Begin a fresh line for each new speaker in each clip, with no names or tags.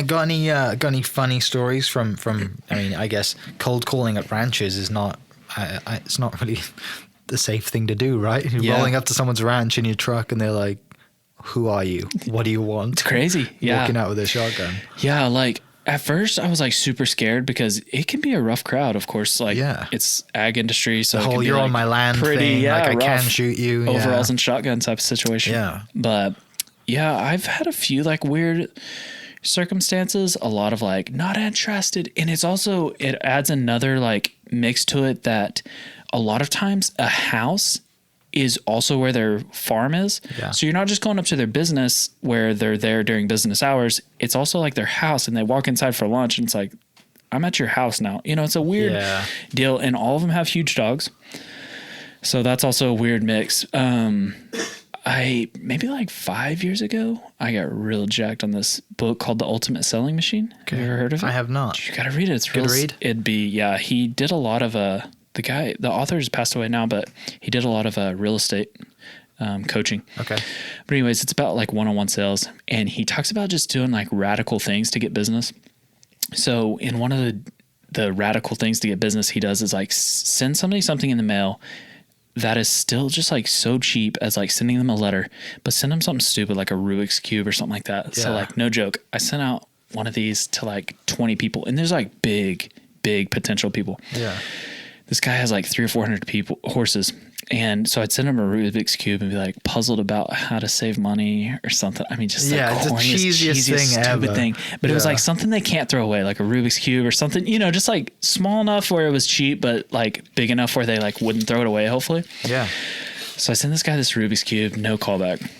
Got any funny stories from? I mean, I guess cold calling at ranches is not. It's not really the safe thing to do, right? You're rolling up to someone's ranch in your truck, and they're like, "Who are you? What do you want?"
It's crazy. Yeah,
walking out with a shotgun.
Yeah, like at first I was like super scared because it can be a rough crowd. Of course, like it's ag industry, so
the whole "you're on my land" thing. Like I can shoot you.
Overalls and shotgun type of situation.
Yeah,
but yeah, I've had a few like weird circumstances, a lot of like not interested, and it adds another like mix to it that a lot of times a house is also where their farm is. So you're not just going up to their business where they're there during business hours, it's also like their house, and they walk inside for lunch and it's like, I'm at your house now. It's a weird deal, and all of them have huge dogs, so that's also a weird mix. Maybe like 5 years ago, I got real jacked on this book called The Ultimate Selling Machine. Okay. Have you ever heard of it?
I have not.
You got to read it. It's real.
Good read?
It'd be, he did a lot of, the author has passed away now, but he did a lot of real estate coaching.
Okay.
But anyways, it's about like one-on-one sales. And he talks about just doing like radical things to get business. So in one of the radical things to get business he does is like send somebody something in the mail that is still just like so cheap as like sending them a letter, but send them something stupid like a Rubik's Cube or something like that. Yeah. So like, no joke, I sent out one of these to like 20 people, and there's like big potential people.
Yeah.
This guy has like 300 or 400 horses. And so I'd send him a Rubik's Cube and be like puzzled about how to save money or something. I mean, just like
it's the cheesiest thing
stupid
ever.
Thing. But it was like something they can't throw away, like a Rubik's Cube or something, just like small enough where it was cheap, but like big enough where they like wouldn't throw it away, hopefully.
Yeah.
So I send this guy this Rubik's Cube, no callback.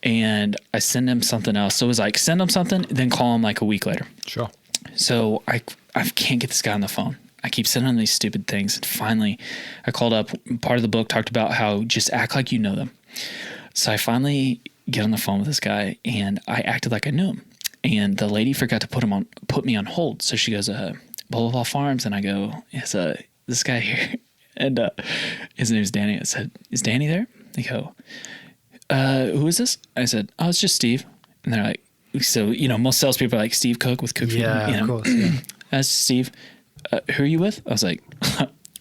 And I send him something else. So it was like, send him something, then call him like a week later.
Sure.
So I can't get this guy on the phone. I keep sending them these stupid things. And finally, I called up. Part of the book talked about how just act like you know them. So I finally get on the phone with this guy, and I acted like I knew him. And the lady forgot to put me on hold. So she goes, blah, blah, blah farms. And I go, is this guy here? And his name's Danny. I said, is Danny there? They go, who is this? I said, oh, it's just Steve. And they're like, so, most salespeople are like Steve Cook with Cook.
Yeah, of course. Yeah.
That's Steve. Who are you with? I was like,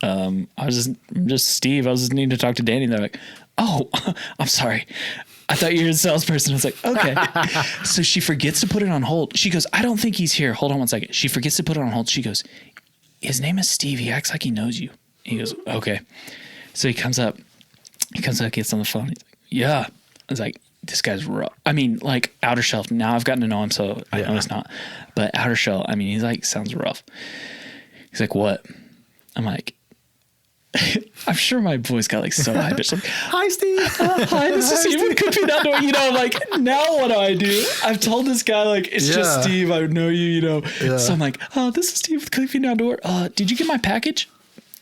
I'm just Steve. I was just needing to talk to Danny. They're like, oh, I'm sorry. I thought you were a salesperson. I was like, okay. So she forgets to put it on hold. She goes, I don't think he's here. Hold on one second. She forgets to put it on hold. She goes, his name is Steve. He acts like he knows you. He goes, okay. So he comes up, gets on the phone. He's like, yeah. I was like, this guy's rough. I mean, like outer shell. Now I've gotten to know him, so I know he's not. But outer shell, I mean, he's like, sounds rough. He's like, what? I'm like, I'm sure my voice got like so high. Like,
hi, Steve.
Hi, this is Steve with Cook Me Outdoor. Like, now what do? I've told this guy, like, it's just Steve. I know you, Yeah. So I'm like, oh, this is Steve with Cook Me Outdoor. Did you get my package?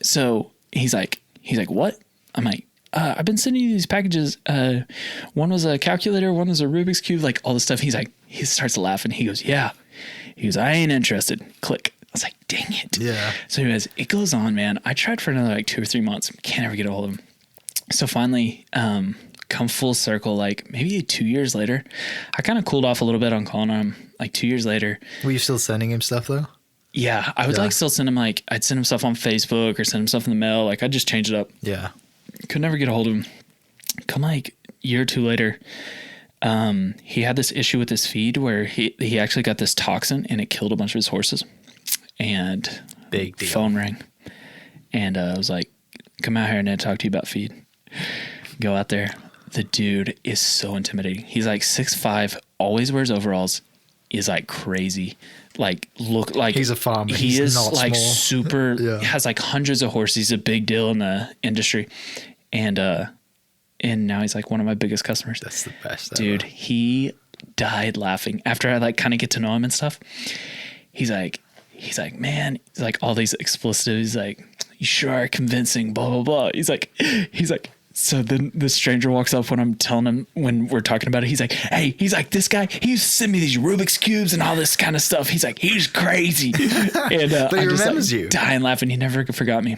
So he's like, what? I'm like, I've been sending you these packages. One was a calculator, one was a Rubik's Cube, like all this stuff. He starts laughing. He goes, yeah. He goes, I ain't interested. Click. I was like, dang it.
Yeah.
So anyways, it goes on, man. I tried for another like 2 or 3 months. Can't ever get a hold of him. So finally, come full circle, like maybe 2 years later, I kind of cooled off a little bit on calling him. Like 2 years later.
Were you still sending him stuff though?
Yeah. I would like still send him like, I'd send him stuff on Facebook or send him stuff in the mail. Like I'd just change it up.
Yeah.
Could never get a hold of him. Come like a year or two later, he had this issue with his feed where he actually got this toxin and it killed a bunch of his horses. And
big deal.
Phone rang. And I was like, come out here and I need to talk to you about feed. Go out there. The dude is so intimidating. He's like 6'5", always wears overalls, is like crazy. Like look like
he's a farmer.
He is
not
like
small.
super has like hundreds of horses. He's a big deal in the industry. And now he's like one of my biggest customers.
That's the best.
Dude,
ever.
he died laughing after I like kind of get to know him and stuff. He's like, man, he's like all these expletives. He's like, you sure are convincing, blah, blah, blah. He's like, so then the stranger walks up when I'm telling him, when we're talking about it, he's like, hey, this guy, he used to send me these Rubik's Cubes and all this kind of stuff. He's like, he was crazy. And
but he remembers
like,
you.
dying laughing. He never forgot me.